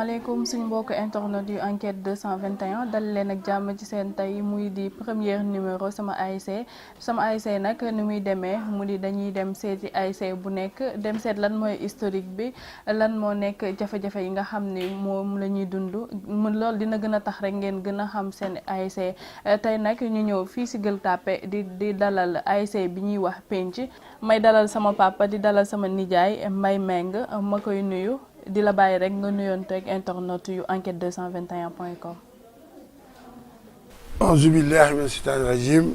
asalaamaaleykum suñu mbokk internet yu enquête 221 dal leen ak jàmm ci seen tey muy di première numéro sama ASC nag ni muy demee mu di dañuy dem seeti ASC bu nekk dem seet lan mooy historique bi lan moo nekk jafe-jafe yi nga xam ni moom la ñuy dund loolu dina gën a tax rek ngeen gën a xam seen ASC tey nag ñu ñëw fii si Gueule Tapée di dalal ASC bi ñuy wax penc may dalal sama papa di dalal sama nijaay Mbaye Meng ma koy nuyu di la bàyyi rek nga nuyoonteeg internet yu enquête 221.com. auzu billahi mina shaytaani rajim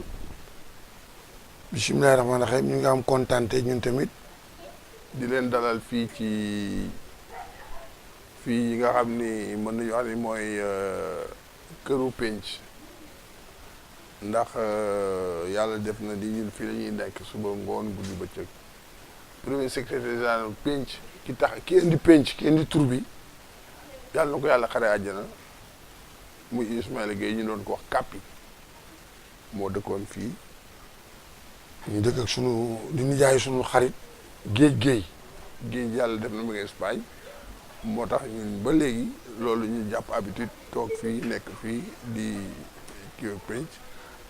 bismillahi rahmaani rahim ñu ngi am kontante ñun tamit di leen dalal fii yi nga xam ni mën nañu wax ni mooy këru penc ndax yàlla def na di ñun fii la ñuy nekk suba ngoon guddi bëccëg premier secrétaire général penc ki indi penc ki indi tur bi yàlla na ko yàlla xare àjjana muy Ismaïla Gueye ñu doon ko wax kàppi moo dëkkoon fii ñu dëkk ak di nijaay sunu xarit géej yàlla def na mu ngi Espagne moo tax ñun ba léegi loolu ñu jàpp habitude toog fii nekk fii di kii penc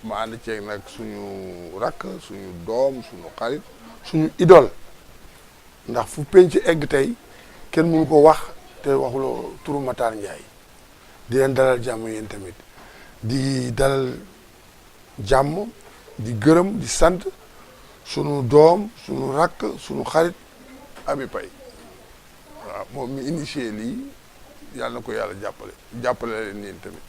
ma ànd ceeg nag suñu rakk suñu doom suñu xarit suñu idole ndax fu penc egg tey kenn mënu ko wax te waxuloo turu Matar Ndiaye di leen dalal jàmm yéen tamit di dalal jàmm di gërëm di sant sunu doom sunu rakk sunu xarit Ami Pay waaw moom mi initié lii yàlla na ko yàlla jàppale leen yéen tamit.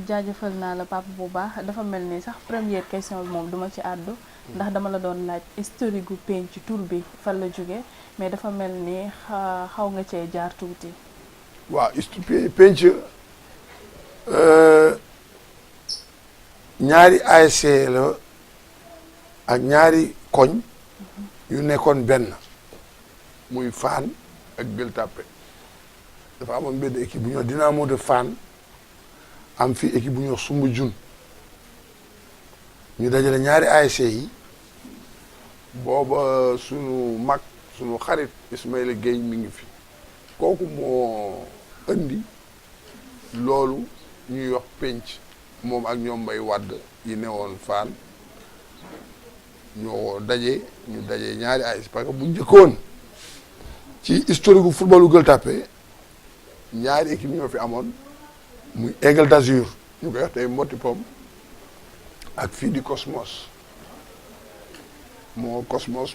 jaajëfal naa la papa bu baax dafa mel ni sax première question bi moom duma ci àddu ndax dama la doon laaj historique gu penc tur bi fan la jóge mais dafa mel ni xaw nga cee jaar tuuti. waaw penc ñaari ASC la ak ñaari koñ yu nekkoon benn muy Fann ak Gueule Tapée dafa amoon benn équipe bu ñuy wax Dynamo de Fann am fi équipe bu ñuy wax Soumbédioune ñu dajale ñaari ASC yi booba sunu mag sunu xarit Ismaïla Gueye mi ngi fi kooku moo indi loolu ñuy wax penc moom ak ñoom Mbay Wadd yi newoon Fann ñu daje ñaari ASC parce que bu njëkkoon ci historique gu footballu Gueule Tapée ñaari équipe ñoo fi amoon muy Aigle d'Azur ñu koy wax tey Mboti Pom ak fii di Cosmos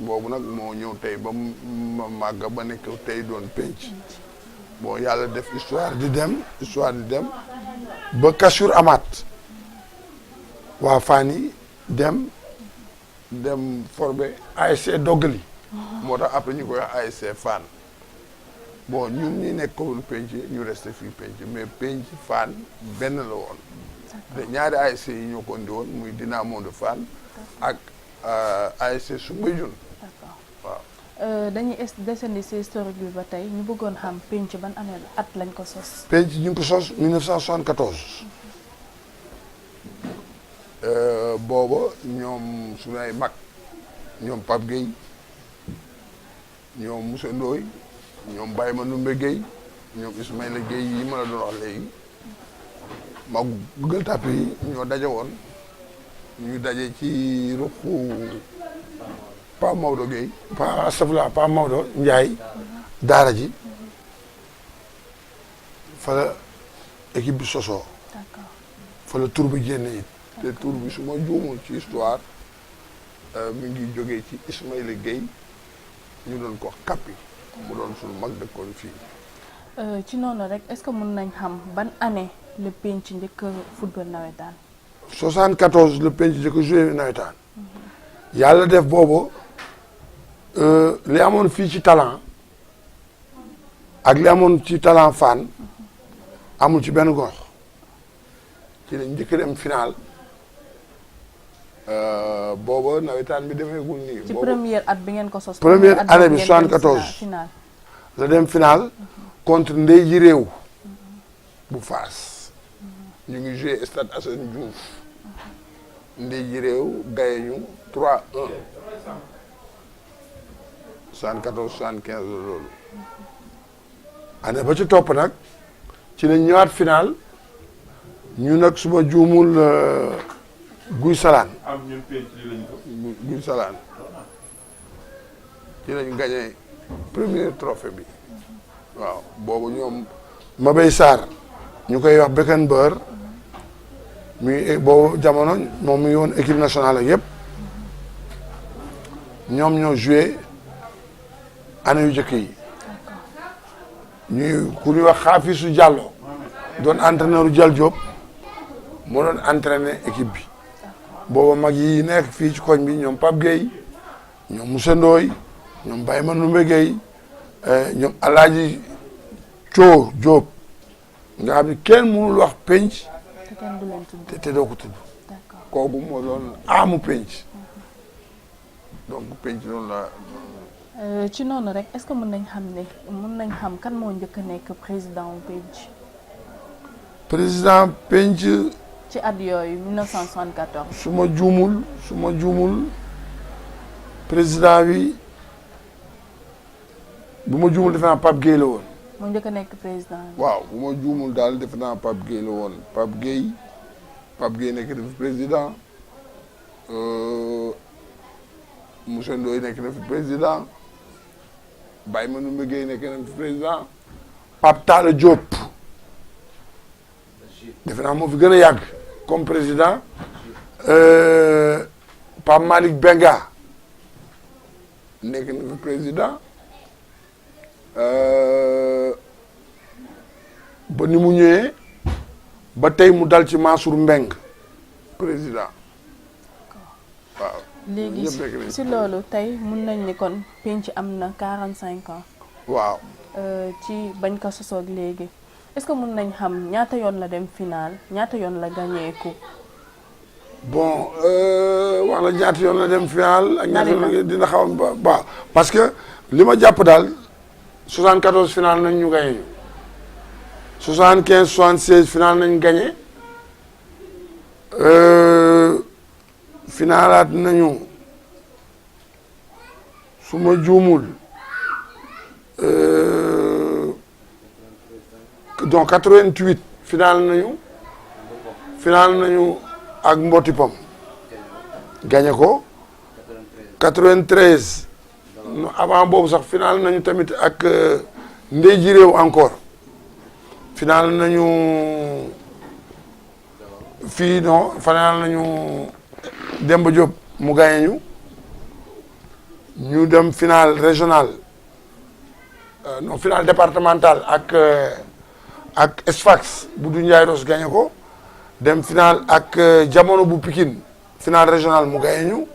boobu nag moo ñëw tey ba ma màgg ba nekk tey doon penc bon yàlla def histoire di dem ba Kassour amaat waa Fann yi dem forbe ASC Doggali moo tax après ñu koy wax ASC Fann bon ñun ñi nekkoon penc ñu resté fii penc mais penc Fann benn la woon te ñaari ASC yi ñoo ko indi woon muy Dynamo de Fann ak ASC Soumbédioune waaw. dañuy descendi si historique bi ba tey ñu bëggoon xam penc ban année at lañ ko sos. penc ñu ngi ko sos 1974 booba ñoom suñu ay mag ñoom Pape Gueye ñoom Moussa Ndoye ñoom Baye Manoumbe Gueye ñoom Ismaïla Gueye yi ma la doon wax léegi mag Gueule Tapée yi ñoo daje woon ñu daje ci ruqu Pa Maodo Gueye Pa Maodo Ndiaye daara ji fa la équipe bi sosoo fa la tur bi génne it te tur bi su ma juumul ci histoire mi ngi jógee ci Ismaïla Gueye ñu doon ko kappi mu doon suñu mag dëkkoon fii. ci noonu rek est-ce que mën nañ xam ban année le penc njëkk football nawetaan. 74 le penc njëkk joué nawetaan. yàlla def boobu li amoon fii ci talent ak li amoon ci talent Fann amul ci benn gox ci lañ njëkk dem final booba nawetaan bi demeegul nii. ci première at bi ngeen ko sos. première année bi 74 la dem final contre Ndey ji réew bu Fass ñu ngi joué stade Assane Diouf Ndey ji réew gaye ñu 3-1 74 75 loolu année ba ci topp nag ci lañ ñëwaat final ñu nag suma juumul Guy Salaan. am ñun penc li lañ ko. Guy Salaan ci lañ gagné premier trophée bi waaw boobu ñoom Mabey Sarr ñu koy wax Beckenbauer boobu jamono moom mi ngi woon équipe nationale ak yëpp ñoom ñoo joué année yu jëkk yi ñuy ku ñuy wax Xaafisu Diallo doon entraîneur u Jal Diop moo doon entraîné équipe bi booba mag yi nekk fii ci koñ bi ñoom Pape Gueye ñoom Moussa Ndoye ñoom Baye Manoumbe Gueye ñoom Alaaji Coo Diop nga xam ni kenn mënul wax penc te kenn du leen tudd. te doo ko tudd d'accord kooku moo doon aamu penc donc penc noonu la. ci noonu rek est-ce que mën nañ xam kan moo njëkk a nekk président wu penc. président penc. ci at yooyu 1974. su ma juumul président bi bu ma juumul defe naa Pape Gueye la woon. mu njëkk a nekk président bi. waaw bu ma juumul daal defe naa Pape Gueye la woon Pape Gueye nekk na fi président Moussa Ndoye nekk na fi président Baye Manoumbe Gueye nekk na fi président Pape Talla Diop defe naa moo fi gën a yàgg comme président Pape Malick Benga nekk na fi président ba ni mu ñëwee ba tey mu dal ci Mansour Mbeng président waaw. léegi si loolu tey mun nañ ni kon penc am na 45 ans. waaw. ci bañ ko sosoog léegi est-ce que mun nañ xam ñaata yoon la dem final ñaata yoon la gagné coupe. bon wax la ñaata yoon la dem final. ak ñaata yoon dina xaw a baax parce que li ma jàpp daal 74 final nañ ñu gagné ñu 75 76 final nañ gagné finalaat nañu su ma juumul donc 88 final nañu ak Mboti Pom gagné ko 93 avant boobu sax final nañu tamit ak Ndey ji réew encore final nañu fii non final nañu Demba Diop mu gagné ñu dem final régional non final départemental ak Sfax bu du Ndiaye Ros gagné ko dem final ak jamono bu Pikine final régional mu gagné ñu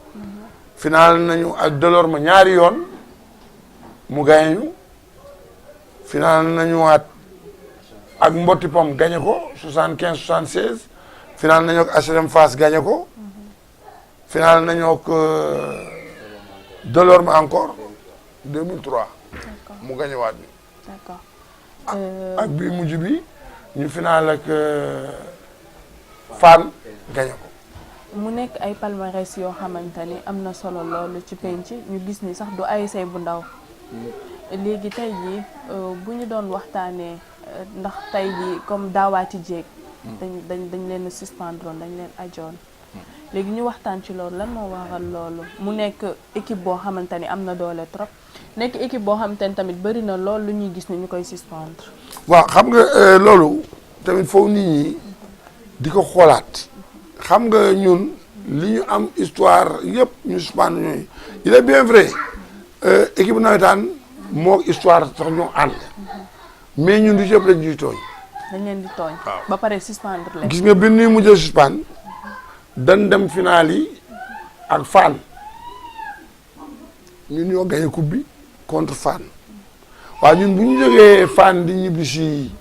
final nañu ak Delorme ñaari yoon mu gagné ñu final nañu waat ak Mboti Pom gagné ko 75 76 final nañu ak HLM Fass gagné ko final nañu ak Delorme encore 2003 mu gagné waat bi d'accord ak bi mujj bi ñu final ak Fann gagné ko. mu nekk ay palmarès yoo xamante ni am na solo loolu ci penc ñu gis ni sax du ASC bu ndaw léegi tey jii bu ñu doon waxtaanee ndax tey jii comme daawaati jéeg dañ leen suspendre dañ leen ajoon léegi ñu waxtaan ci loolu lan moo waral loolu mu nekk équipe boo xamante ni am na doole trop nekk équipe boo xamante ni tamit bëri na loolu lu ñuy gis ni ñu koy suspendre. waaw xam nga loolu tamit foofu nit ñi di ko xoolaat xam nga ñun li ñu am histoire yëpp ñu suspendre ñooy il est bien vrai équipe nawetaan moo histoire sax ñoo ànd mais ñun du ci ëpp lañ ñuy tooñ. dañ leen di tooñ. ba pare suspendre leen. gis nga bi ñuy mujjee suspendre dañ dem final yi ak Fann ñun ñoo gagné coupe bi contre Fann waaw ñun bu ñu jógee Fann di ñibbi si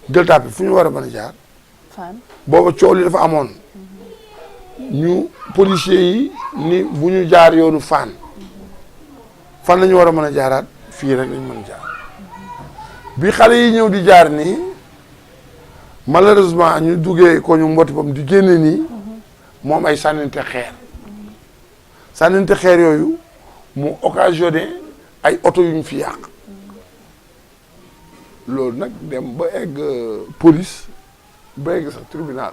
Gueule Tapée fu ñu war a mën a jaar. Fann booba coow li dafa amoon ñu policiers yi ni bu ñu jaar yoonu Fann fan la ñu war a mën a jaaraat fii rek lañ mën a jaar bi xale yi ñëw di jaar nii malheureusement ñu duggee ko ñu Mboti Pom di génne nii moom ay sànninte xeer yooyu mu occasionné ay oto yu ñu fi yàq loolu nag dem ba egg police ba egg sax tribunal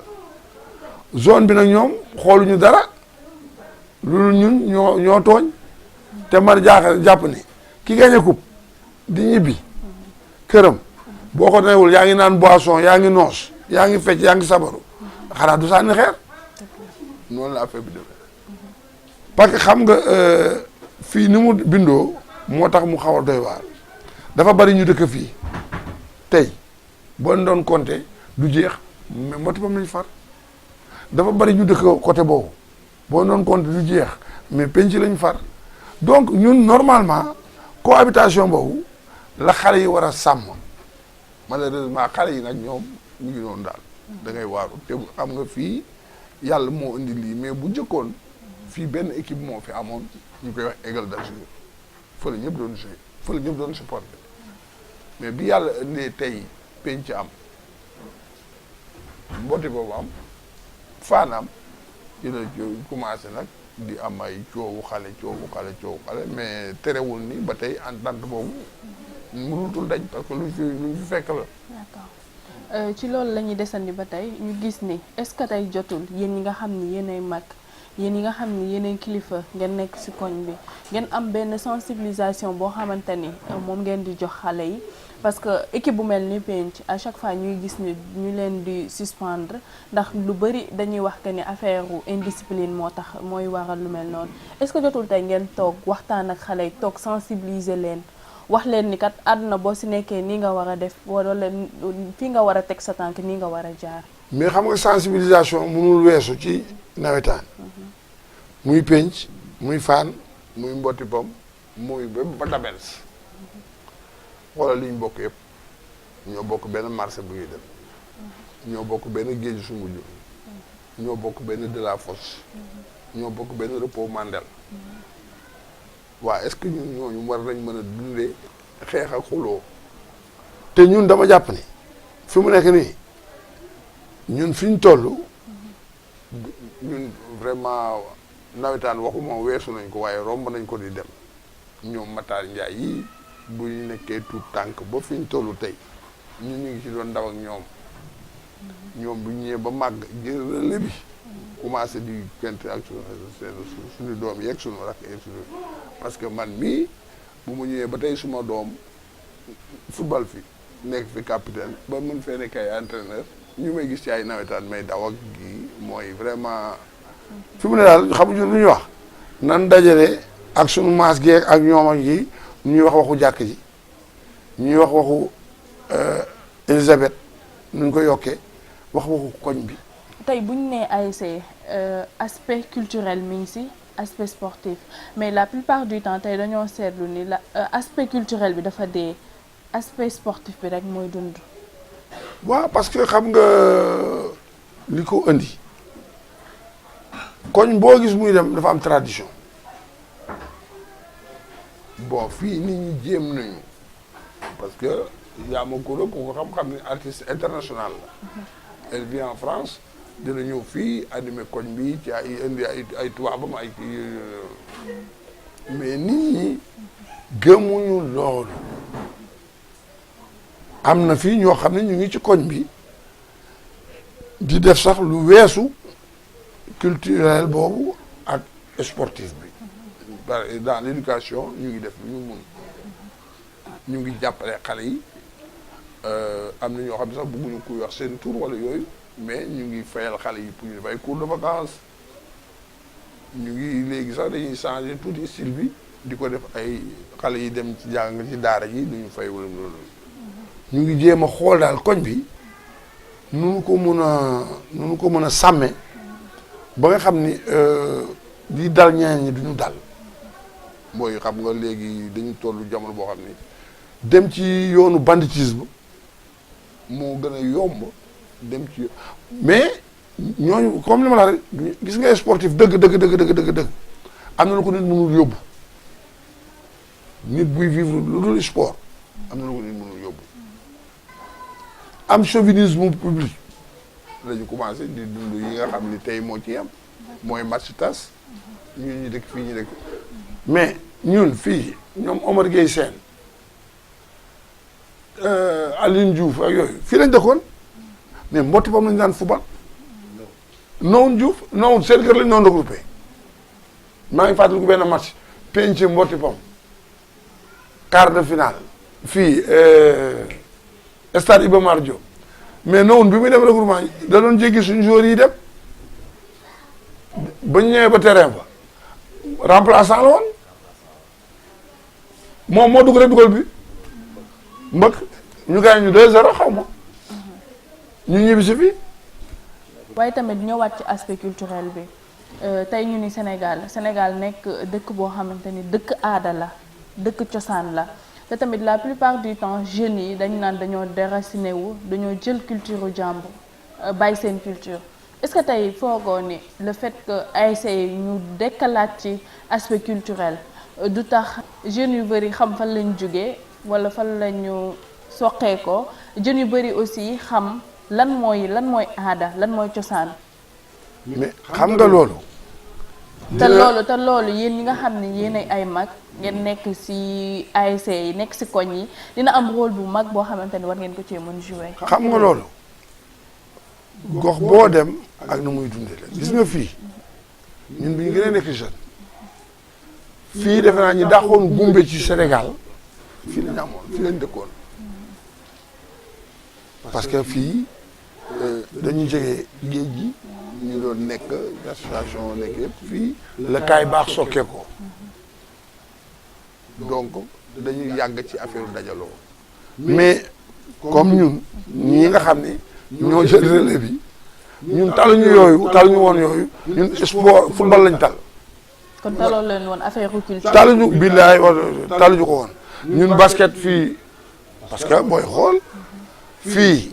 zone bi nag ñoom xooluñu dara loolu ñun ñoo tooñ te man jàpp ni ki gagné coupe di ñibbi këram boo ko newul yaa ngi naan boisson yaa ngi noos yaa ngi fecc yaa ngi sabaru xanaa du sànni xeer noonu la affaire bi demee parce que xam nga fii ni mu bindoo moo tax mu xaw a doy waar dafa bari ñu dëkk fii tey boo doon compter du jeex mais Mbotipam lañ far dafa bari ñu dëkk côté boobu boo doon compter du jeex mais penc lañ far donc ñun normalement cohabitation boobu la xale yi war a sàmm malheureusement xale yi nag ñoom ñu ngi noonu daal da ngay waaru te xam nga fii yàlla moo indi lii mais bu njëkkoon fii benn équipe moo fi amoon ñu koy wax Aigle d'Azur fële ñëpp doon jouer fële ñëpp doon supporter mais bi yàlla indee tey penc am Mboti boobu am Faan am ci la commencé nag di am ay coowu xale mais terewul ni ba tey entente boobu mënutul dañ parce que lu fi fekk la. D'accord ci loolu la ñuy desandi ba tey ñu gis ni est-ce que tey jotul yéen ñi nga xam ni yéenay mag yéen ñi nga xam ni yéenay kilifa ngeen nekk ci koñ bi ngeen am benn sensibilisation boo xamante ni moom ngeen di jox xale yi parce que équipe bu mel ni penc à chaque fois ñuy gis ni ñu leen di suspendre ndax lu bari dañuy wax que ni affaire indiscipline moo tax mooy waral lu mel noonu est-ce que jotul tey ngeen toog waxtaan ak xale yi toog sensibiliser leen wax leen ni kat àdduna boo ci nekkee nii nga war a def wala fii nga war a teg sa tànk nii nga war a jaar. mais xam nga sensibilisation mënul weesu ci nawetaan muy penc muy Faan muy Mbotipam muy ba Dabels xoolal li ñu bokk yëpp ñoo bokk benn marché bu ñuy dem ñoo bokk benn géej su mujj ñoo bokk benn de la fosse ñoo bokk benn repos Mandel waaw est-ce que ñun ñooñu war nañ mën a dundee xeex ak xuloo te ñun dama jàpp ni fi mu nekk nii ñun fi ñu toll ñun vraiment nawetaan waxuma weesu nañ ko waaye romb nañ ko di dem ñoom Matar Ndiaye yi bu ñu nekkee tuut tànk ba fi ñu toll tey ñun ñu ngi ci doon daw ak ñoom bu ñu ñëwee ba màgg jël relais bi commencé di kent ak suñu doom yeeg suñu rakk yeeg suñu parce que man mii bu mu ñëwee ba tey suma doom football fi nekk fi capitaine ba mën fee nekk ay entraîneur ñu may gis ci ay nawetaan may daw ak gi mooy vraiment fi mu ne daal xamuñu lu ñuy wax nan dajale ak suñu maas geeg ak ñoom ak yi ñuy wax waxu jàkk ji ñuy wax waxu Elisabeth nuñ ko yokkee wax waxu koñ bi. tey bu ñu nee ASC aspect culturel mi ngi ci aspect sportif mais la plupart du temps tey dañoo seetlu ni la aspect culturel bi dafa dee aspect sportif bi rek mooy dund. waaw parce que xam nga li ko indi koñ boo gis muy dem dafa am tradition bon fii nit ñi jéem nañu parce que Yaama Koura ku ko xam-xam ni artiste international la. Elle vit en France dina ñëw fii animé koñ bi ci ay indi ay tubaabam ay mais nit ñi gëmuñu loolu am na fii ñoo xam ne ñu ngi ci koñ bi di def sax lu weesu culturel boobu ak sportif bi dans l'éducation ñu ngi def lu ñu mun ñu ngi jàppale xale yi am na ñoo xam ne sax bëgguñu kuy wax seen tur wala yooyu mais ñu ngi fayal xale yi pour ñu def ay cours de vacances ñu ngi léegi sax dañuy changer tuuti style bi di ko def ay xale yi dem ci jàng ci daara ji duñu fay wala loolu ñu ngi jéem a xool daal koñ bi nu ko mën a sàmme ba nga xam ni di dal ñeneen ñi duñu dal mooy xam nga léegi dañu tollu jamono boo xam ni dem ci yoonu banditisme moo gën a yomb dem ci mais ñooñu comme li ma la rek gis nga sportif dëgg am na lu ko nit mënul yóbbu nit buy vivre lu dul sport am na lu ko nit mënul yóbbu am chauvinisme public lañu commencé di dund yi nga xam ni tey moo ci am mooy match tas ñun ñu dëkk fii ñu dëkk mais ñun fii ñoom Omar Gueye Sène Aline Diouf ak yooyu fii lañ dëkkoon mais Mbotti Pom lañ daan football Nowun Diouf Nowun seen kër lañ noonu regroupé maa ngi fàttaliku benn match penc Mbotti Pom quart de finale fii stade Iba Mar Diop mais Nowun bi muy dem regroupement da doon jéggi suñu joueurs yi dem ba ñu ñëwee ba terrain ba remplaçant la woon moom moo dugg rek dugal bi mbëkk ñu gaañ ñu 2-0 xaw ma ñu ñibbi si fii. waaye tamit ñëwaat ci aspect culturel bi tey ñu ni Sénégal nekk dëkk boo xamante ni dëkk aada la dëkk cosaan la te tamit la plupart du temps jeunes yi dañu naan dañoo déraciné wu dañoo jël culture u jàmbur bàyyi seen culture est-ce que tey foogoo ni le fait que ASC ñu dekkalaat ci aspect culturel du tax jeunes yu bëri xam fan lañ jógee wala fan lañu soqee ko jeunes yu bëri aussi xam lan mooy aada lan mooy cosaan. mais xam nga loolu. te loolu yéen ñi nga xam ne yéen ay mag ngeen nekk ci ASC yi nekk ci koñ yi dina am rôle bu mag boo xamante ni war ngeen ko cee mën jouer. xam nga loolu gox boo dem ak na muy dundee la gis nga fii ñun bi ñu gën a nekk jeune fii defe naa ñi dàqoon gumbe ci Sénégal fii la ñu amoon fii lañ dëkkoon parce que fii dañu jege géej gi ñu doon nekk association nekk yëpp fii la kaay baax sokkee ko donc dañuy yàgg ci affaire dajaloo mais comme ñun ñii nga xam ne ñoo jël relais bi ñun taluñu woon yooyu ñun sport football lañ tal. kon taloo leen woon affaire culture. taluñu billaay taluñu ko woon ñun basket fii parce que booy xool fii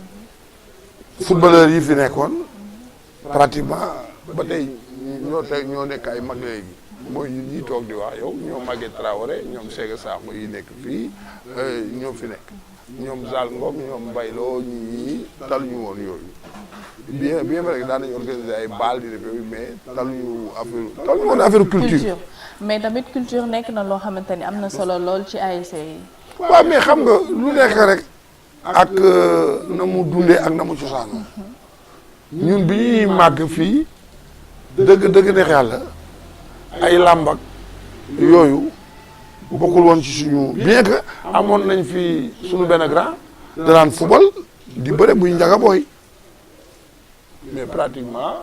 footballeur yi fi nekkoon pratiquement ba tey ñoo nekk ay mag léegi mooy ñun ñi toog di wax yow ñoom Maguette Traoré ñoom Sega Sakho yi nekk fii ñoo fi nekk ñoom Zal Ngom ñoom Mbayloo ñi taluñu woon yooyu bien vrai que daan nañu organiser ay bal di def yooyu mais taluñu woon affaire culture. mais tamit culture nekk na loo xamante ni am na solo lool ci ASC yi. waaw mais xam nga lu nekk rek ak na mu dundee ak na mu cosaanoo ñun bi ñuy màgg fii dëgg neex yàlla ay làmb ak yooyu bokkul woon ci suñu bien que amoon nañ fi suñu benn grand danaan football di bëre buy njaga booy mais pratiquement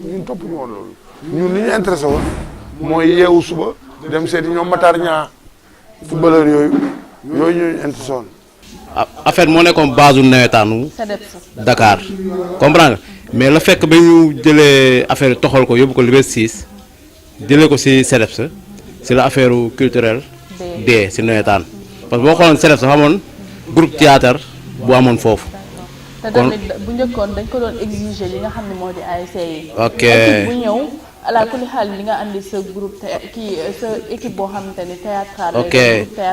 ñun topp ñu woon loolu ñun li ñu intéressé woon mooy yeewu suba dem seeti ñoom Matar ñaa footballeur yooyu ñu intéressé woon. affaire moo nekkoon base u nawetaanu Dakar comprendre nga mais le fait que ba ñu jëlee affaire toxal ko yóbbu ko Liberté 6 jëlee ko si CEDEPS si la affaire culturelle dee si nawetaan parce que boo xooloon CEDEPS dafa amoon groupe théâtre bu amoon foofu. te tamit bu njëkkoon dañ ko doon exiger li nga xam ne moo di ASC yi. ok équipe bu ñëw ala kulli xaal li nga andi sa groupe sa équipe boo xamante ni théâtrale. ok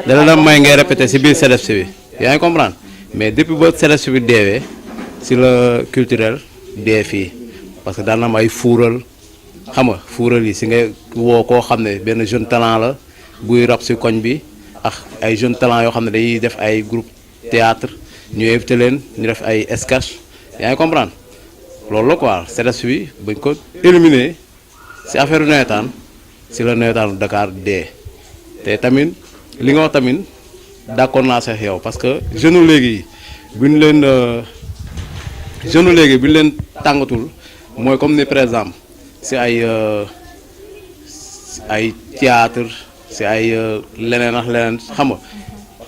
dana la may ngay répété si biir CEDEPS bi yaa ngi comprendre mais depuis ba CEDEPS bi deewee si la culturel dee fii parce que daan na am ay fuural xam nga fuural yi si ngay woo koo xam ne benn jeune talent la buy rap si koñ bi ak ay jeune talent yoo xam ne dañuy def ay groupe théâtre ñu invité leen ñu def ay sketch yaa ngi comprendre loolu la quoi CEDEPS bi bañ ko éliminer si affaire nawetaan si la nawetaanu Dakar dee te tamit li nga wax tamit d'accord naa sax yow parce que jeune léegi bu ñu leen tàngatul mooy comme ni par exemple si ay théâtre si ay leneen ak leneen xam nga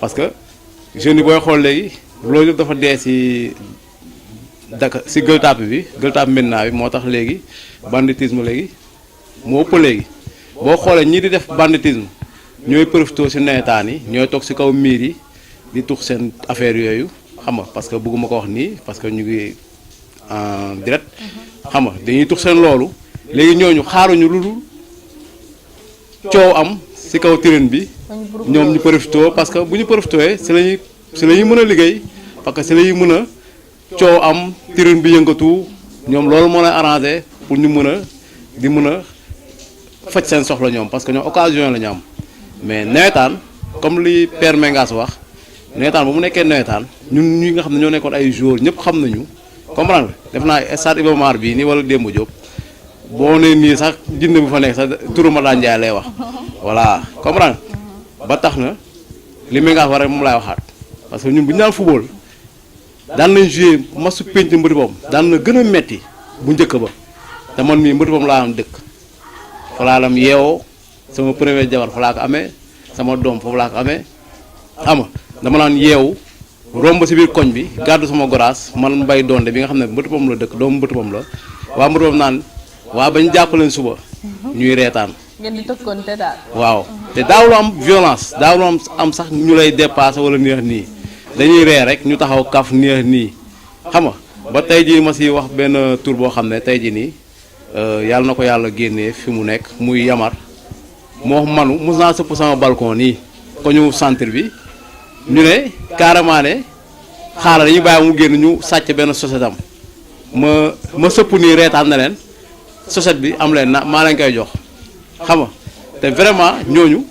parce que jeunes yi booy xool léegi loolu yëpp dafa dee si Dakar si Gueule Tapée bi Gueule Tapée Médina bi moo tax léegi banditisme léegi moo ëpp léegi boo xoolee ñii di def banditisme ñooy profité si nawetaan yi ñooy toog si kaw miir yi di tux seen affaire yooyu xam nga parce que bëgguma ko wax nii parce que ñu ngi en direct xam nga dañuy tux seen loolu léegi ñooñu xaaruñu lu dul coow am si kaw terrain bi ñoom ñu profité parce que bu ñu profité si lañuy mën a liggéey parce que si lañuy mën a coow am terrain bi yëngatu ñoom loolu moo lay arrangé pour ñu mën a faj seen soxla ñoom parce que ñoom occasion la ñu am mais nawetaan comme li Père Mengas wax nawetaan ba mu nekkee nawetaan ñun ñi nga xam ne ñoo nekkoon ay joueurs ñëpp xam nañu comprendre def naa stade Iba Mar bii nii wala Demba Diop boo nee nii sax jinne bu fa nekk sax turu Matar Ndiaye lay wax voilà comprendre ba tax na li Mengas war rek moom laay waxaat parce que ñun bu ñu daan football daan nañ jouer masu penc mbëti bam daan na gën a metti bu njëkk ba te man mii mbëti bam laa am dëkk fa laa lam yeewoo sama premier jabar fa laa ko amee sama doom foofu laa ko amee xam nga dama naan yeewu romb si biir koñ bi gàddu sama goraas man mbay donde bi nga xam ne mbëti bam la dëkk doomu mbëti bam la waa mbëti bam naan waa bañ jàppaleen suba ñuy reetaan ngeen di tëkkoonte daal. waaw te daawlu am violence daawlu am sax ñu lay dépassé wala neex nii dañuy ree rek ñu taxaw kaf neex nii xam nga ba tey jii ma si wax benn tur boo xam ne tey jii nii yàlla na ko yàlla génnee fi mu nekk muy Yamar moo manu mos naa sëpp sama balcon nii ko ñu centre bi ñu ne carrément ne xaaral dañuy bàyyi mu génn ñu sàcc benn société am ma sëpp nii reetaan na leen société bi am leen na maa leen koy jox xam nga te vraiment ñooñu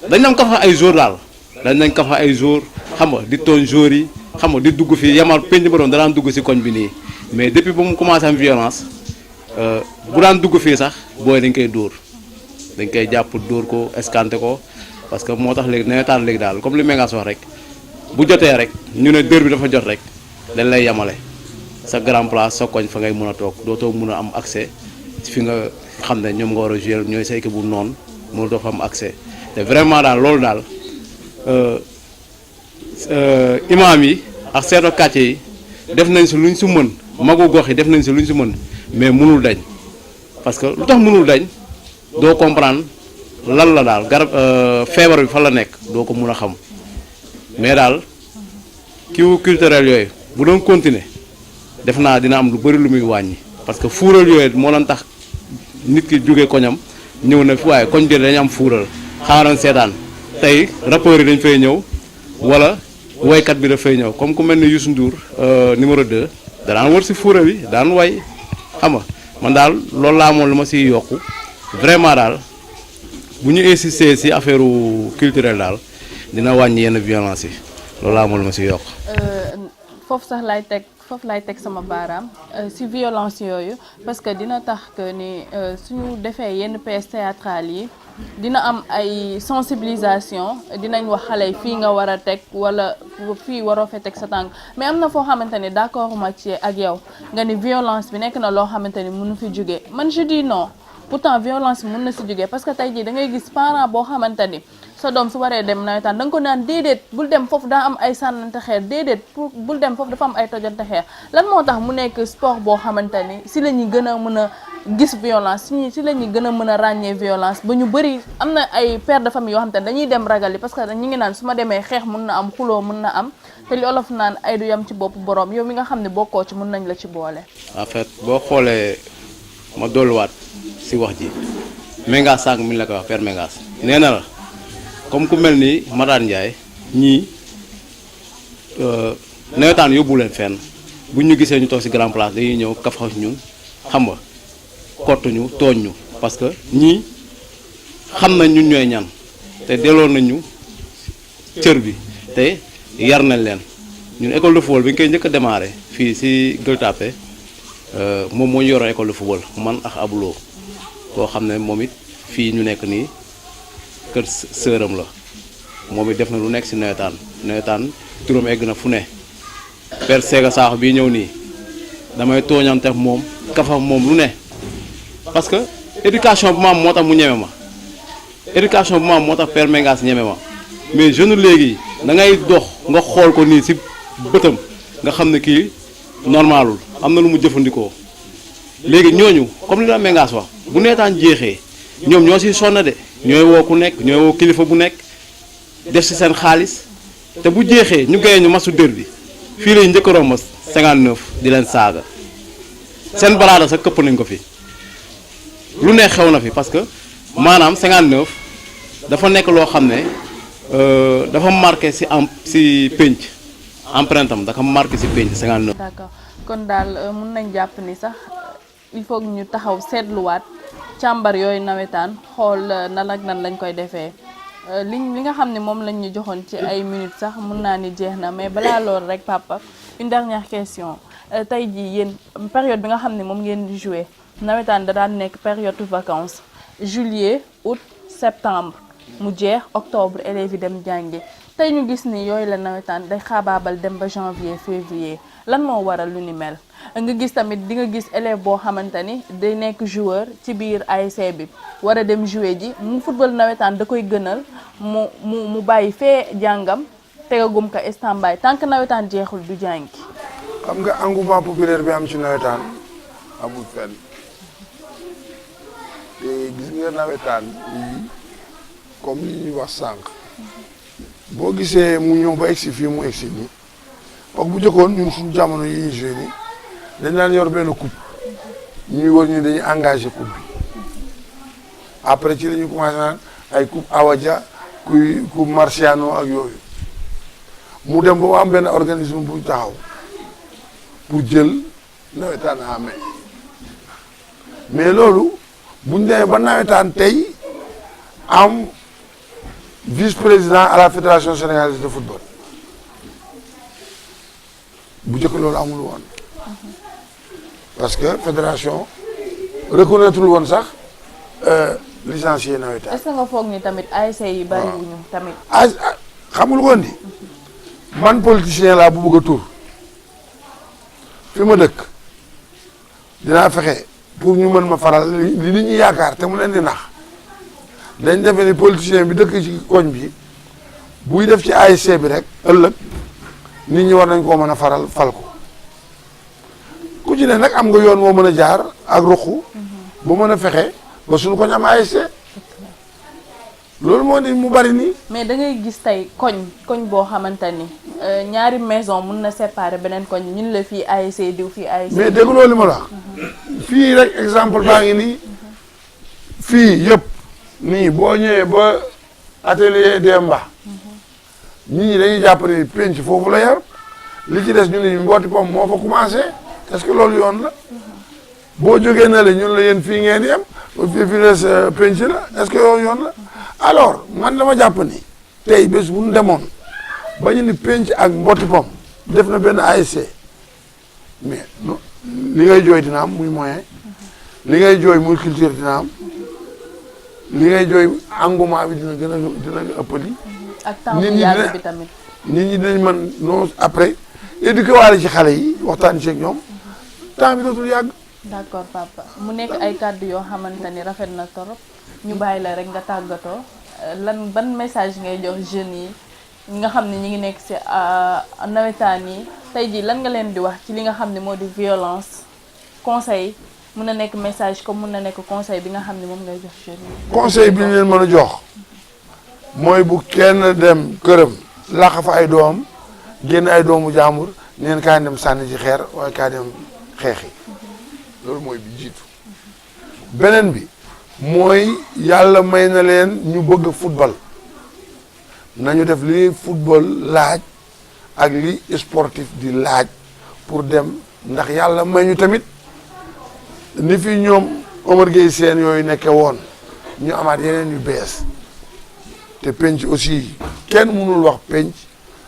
dañ nañ kafa ay jour daal dañ nañ kafa ay jour xam nga di tooñ jour yi xam nga di dugg fii Yamar penc ba doon da daan dugg si koñ bi nii mais depuis ba mu commencé am violence bu daan dugg fii sax booy dañ koy dóor dañ koy jàpp dóor ko escanté ko parce que moo tax léegi nawetaan léegi daal comme li Mengas wax rek bu jotee rek ñu ne dër bi dafa jot rek dañ lay yamale sa grand place sa koñ fa ngay mën a toog dootoo mën a am accès fi nga xam ne ñoom nga war a jouer ñooy sa équipe bu noonu mënu doo fa am accès te vraiment daal loolu daal imaam yi ak chef de quartier yi def nañ si luñ si mën magu gox yi def nañ si luñ si mën mais mënul dañ parce que lu tax mënul dañ doo comprendre lan la daal garab feebar bi fa la nekk doo ko mun a xam mais daal kiiwu culturel yooyu bu doon continuer def naa dina am lu bëri lu muy wàññi parce que fuural yooyu moo doon tax nit ki jóge koñam ñëw na fi waaye koñ bi dañu am fuural xaaral seetaan tey rappeurs yi dañ fay ñëw wala waykat bi dafay ñëw comme ku mel ni Youssou Ndour numéro 2 danaan wër si fuural yi daan way xam nga man daal loolu laa moom lu ma siy yokku vraiment daal bu ñu insister si affaire culturelle daal dina wàññi yenn violence yi loolu laa moom lu ma siy yokk. foofu sax laay teg sama baaraam si violence yooyu parce que dina tax que ni suñu defee yenn pièces théâtrales yi dina am ay sensibilisation dinañ wax xale yi fii nga war a teg wala fii waroo fee teg sa tànk mais am na foo xamante ni d'accord ma ci ak yow nga ni violence bi nekk na loo xamante ni mënu fi jóge man je dis non pourtant violence bi mën na si jóge parce que tey jii da ngay gis parent boo xamante ni sa doom su waree dem nawetaan da nga ko naan déedéet bul dem foofu daa am ay sànnante xeer déedéet bul dem foofu dafa am ay tojante xeer lan moo tax mu nekk sport boo xamante ni si la ñuy gën a mën a gis violence si la ñuy gën a mën a ràññee violence ba ñu bëri am na ay pères de famille yoo xamante ni dañuy dem ragal yi parce que ñu ngi naan su ma demee xeex mun na am xuloo mun na am te li olof naan ay du yam ci bopp borom yow mi nga xam ne bokkoo ci mun nañ la ci boole. en fait boo xoolee ma dolluwaat si wax ji Mengas sànq mi la ko wax père Mengas nee na la comme ku mel ni Matar Ndiaye ñii nawetaan yóbbu leen fenn bu ñu gisee ñu toog si grand place dañuy ñëw kafa ñun xam nga kottuñu tooñ ñu parce que ñii xam nañ ñun ñooy ñan te delloo nañu cër bi te yar nañ leen ñun école de football bi ñu koy njëkk a démarré fii si Gueule Tapée moom moo ñu yoroon école de football man ak Aboulo koo xam ne moom it fii ñu nekk nii kër sëram la moom it def na lu nekk si nawetaan turam egg na fu ne Père Sega Sakho bii ñëw nii damay tooñante moom kafa moom lu ne parce que éducation bu ma am moo tax mu ñeme ma éducation bu ma am moo tax Père Mengas ñeme ma mais jeune léegi da ngay dox nga xool ko nii si bëtam nga xam ne kii normalul am na lu mu jëfandikoo léegi ñooñu comme li la Mengas wax bu neetaan jeexee ñoom ñoo siy sonn de ñooy woo ku nekk ñooy woo kilifa bu nekk def si seen xaalis te bu jeexee ñu gayee ñu masu dër bi fii lay njëkk a romb 59 di leen saaga seen baraada sax këpp nañ ko fi lu ne xew na fi parce que maanaam 59 dafa nekk loo xam ne dafa marqué si pénc empreinte am dafa marqué si pénc 59. d'accord kon daal mun nañ jàpp ni sax il faut ñu taxaw seetluwaat càmbar yooyu nawetaan xool nan ak nan lañ koy defee li nga xam ne moom lañ ñu joxoon ci ay minutes sax mun naa ni jeex na mais balaa loolu rek papa une dernière question tey jii yéen période bi nga xam ne moom ngeen di jouer nawetaan da daan nekk période vacances juillet août septembre mu jeex octobre élèves yi dem jàngi tey ñu gis ni yooyu la nawetaan day xaabaabal dem ba janvier février lan moo waral lu ni mel nga gis tamit di nga gis élève boo xamante ni day nekk joueur ci biir ASC bi war a dem jouer ji mu football nawetaan da koy gënal mu bàyyi fee jàngam tegagum ko standby tant que nawetaan jeexul du jàngi. xam nga engouement populaire bi am ci nawetaan amul fenn te gis nga nawetaan yi comme li ñuy wax sànq boo gisee mu ñëw ba egsi fii mu egsi nii wax bu jëkkoon ñun suñu jamono yi ñuy joué nii dañ daan yor benn coupe ñuy wër ñu dañuy engagé coupe bi après ci la ñu commencé naan ay coupe Awadia coupe Marciano ak yooyu mu dem ba am benn organisme bu taxaw pour jël nawetaan en main mais loolu buñ demee ba nawetaan tey am vice-président à la fédération sénégalaise de football bu njëkk loolu amul woon parce que fédération reconnaître woon sax licencié nawetaan. est-ce que nga foog ni tamit ASC yi bariwuñu tamit. xamul woon ni man politicien laa bu bëgg a tur fi ma dëkk dinaa fexe pour ñu mën ma faral li nit ñi yaakaar te mu leen di nax dañ defee ni politicien bi dëkk ci koñ bi buy def ci ASC bi rek ëllëg nit ñi war nañ koo mën a faral fal ko ku ci ne nag am nga yoon moo mën a jaar ak ruqu ba mën a fexe ba suñu koñ am ASC loolu moo di mu bari nii. mais da ngay gis tey koñ boo xamante ni ñaari maison mun na séparer beneen koñ ñun la fii ASC diw fii ASC. mais dégg loolu li ma la wax fii rek exemple baa ngi nii fii yëpp nii boo ñëwee ba atelier Demba nit ñi dañuy jàpp ni penc foofu la yar li ci des ñu ne mbooti pom moo fa commencé est-ce que loolu yoon la boo jógee na la ñun la yéen fii ngeen yem fii des penc la est-ce que loolu yoon la. alors man dama jàpp ni tey bés bu ñu demoon ba ñu ni penc ak mbotti pom def na benn ASC mais li ngay jooy dina am muy moyen li ngay jooy muy culture dina am li ngay jooy engouement bi dina gën a ëppali. ak temps bu yàgg bi tamit nit ñi dinañ mën non après éduqué waale ci xale yi waxtaan ci ak ñoom temps bi dootul yàgg. d'accord papa mu nekk ay kàddu yoo xamante ni rafet na torop ñu bàyyi la rek nga tàggatoo lan ban message ngay jox jeunes yi nga xam ne ñi ngi nekk ci nawetaan yi tey jii lan nga leen di wax ci li nga xam ne moo di violence conseil mun na nekk message comme mun na nekk conseil bi nga xam ne moom ngay jox jeunes yi. conseil bi ñu leen mën a jox mooy bu kenn dem këram làq fa ay doom génn ay doomu jaambur neen kaa dem sànni ci xeer waaye kaa dem xeexi loolu mooy bi jiitu beneen bi. mooy yàlla may na leen ñu bëgg football nañu def li football laaj ak li sportif di laaj pour dem ndax yàlla may ñu tamit ni fi ñoom Omar Gueye seen yooyu nekke woon ñu amaat yeneen yu bees te penc aussi kenn mënul wax penc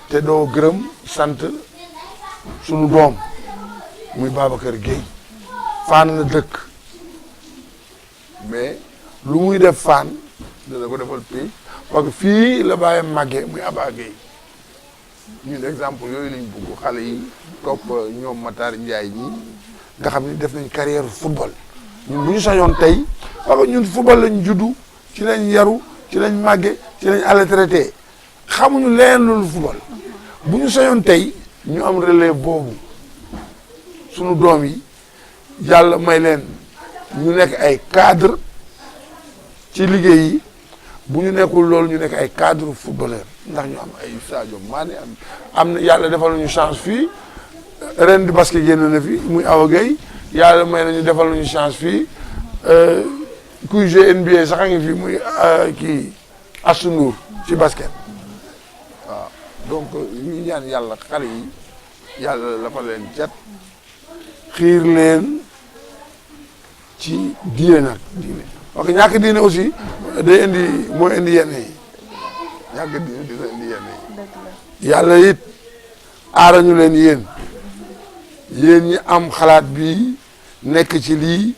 te doo gërëm sant sunu doom muy Babacar Gueye Fann la dëkk mais lu muy def Fann dana ko defal fii parce que fii la bàyyam màggee muy Aba Gueye ñun exemple yooyu lañ bugg xale yi topp ñoom Matar Ndiaye ñi nga xam ni def nañ carrière football ñun bu ñu sañoon tey parce que ñun football lañ juddu ci lañ yaru ci lañ màgge ci lañ allaitré xamuñu leen loolu football bu ñu sañoon tey ñu am relève boobu sunu doom yi yàlla may leen ñu nekk ay cadre ci liggéey yi bu ñu nekkul loolu ñu nekk ay cadre footballeur ndax ñu am ay Sadio Mané am na yàlla defal nañu chance fii ren di basket génn na fi muy Awa Gueye yàlla may nañu defal nañu chance fii kuy jouer NBA sax a ngi fi muy kii Astou Ndour ci basket waaw donc ñu ñaan yàlla xale yi yàlla la fa leen cat xiir leen ci diine nag diine parce que ñàkk diine aussi day indi mooy indi yenn yi ñàkk dina indi yenn yi. dëgg la. yàlla it aarañu leen yéen ñi am xalaat bi nekk ci lii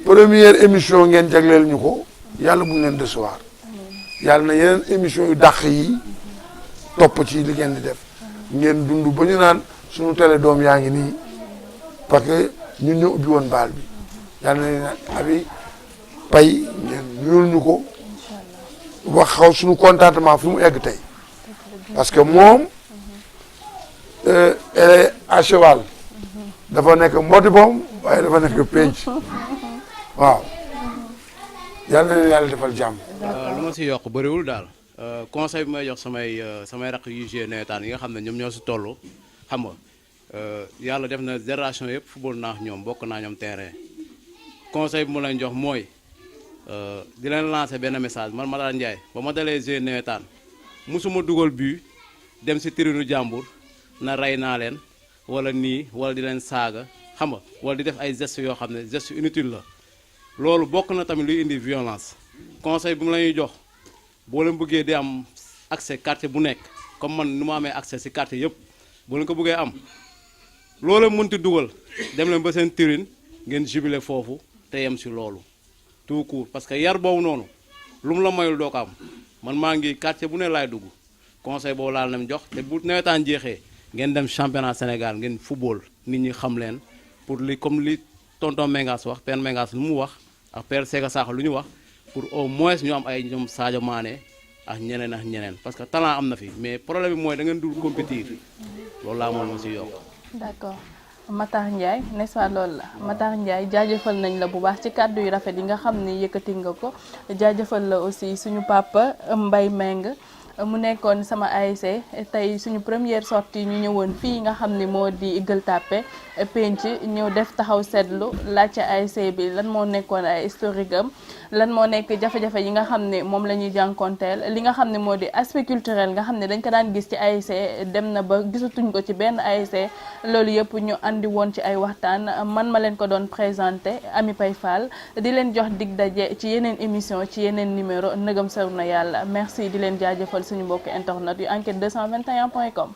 première émission ngeen jagleel ñu ko yàlla bu ñu leen décevoir yàlla na yeneen émission yu dàq yi topp ci li ngeen di def ngeen dund ba ñu naan suñu télé doom yaa ngi nii parce que ñun ñoo ubbi woon baal bi yàlla na leen abi pay ngeen ñuul ñu ko wax xaw suñu contentement fi mu egg tey parce que moom elle est à cheval dafa nekk mbooti boom waaye dafa nekk penc waaw yàlla na leen yàlla defal jàmm. lu ma si yokk bëriwul daal conseil bi may jox samay raq yu joué nawetaan yi nga xam ne ñoom ñoo si toll xam nga yàlla def na génération yëpp football naa ñoom bokk naa ñoom terrain conseil bi mu leen jox mooy di leen lancer benn message man Matar Ndiaye ba ma dalee joué nawetaan musuma dugal but dem si tribune jàmbur na rey naa leen wala nii wala di leen saaga xam nga wala di def ay gestes yoo xam ne gestes inutile la loolu bokk na tamit luy indi violence conseil bi mu la ñuy jox boo leen bëggee di am accès quartier bu nekk comme man nu ma amee accès si quartier yëpp boo leen ko bëggee am loolu mënti dugal dem leen ba seen tribune ngeen jubilé foofu te yem si loolu tout court parce que yar boobu noonu lu mu la mayul doo ko am man maa ngi quartier bu ne laay dugg conseil boobu laal na mu jox te bu nawetaan jeexee ngeen dem championnat Sénégal ngeen football nit ñi xam leen pour li comme li tonton Mengas wax père Mengas lu mu wax ak père Sega Sakho lu ñu wax pour au moins ñu am ay ñoom Sadio Mané ak ñeneen parce que talent am na fi mais problème bi mooy da ngeen dul compétir loolu laa moom ma si yokk. d'accord Matar Ndiaye n'est-ce pas loolu la Matar Ndiaye jaajëfal nañ la bu baax ci kàddu yu rafet yi nga xam ne yëkkati nga ko jaajëfal la aussi suñu papa Mbaye Meng mu nekkoon sama ASC tey suñu première sortie ñu ñëwoon fii nga xam ne moo di Gueule Tapée penc ñëw def taxaw seetlu laajte ASC bi lan moo nekkoon ay historique am lan moo nekk jafe-jafe yi nga xam ne moom la ñuy jànkonteel li nga xam ne moo di aspect culturel nga xam ne dañ ko daan gis ci ASC dem na ba gisatuñ ko ci benn ASC loolu yëpp ñu andi woon ci ay waxtaan man ma leen ko doon présenté Ami Pay Fall di leen jox dig daje ci yeneen émission ci yeneen numéro nëgëm sër na yàlla merci di leen jaajëfal suñu mbokki internet yu enquête 221.com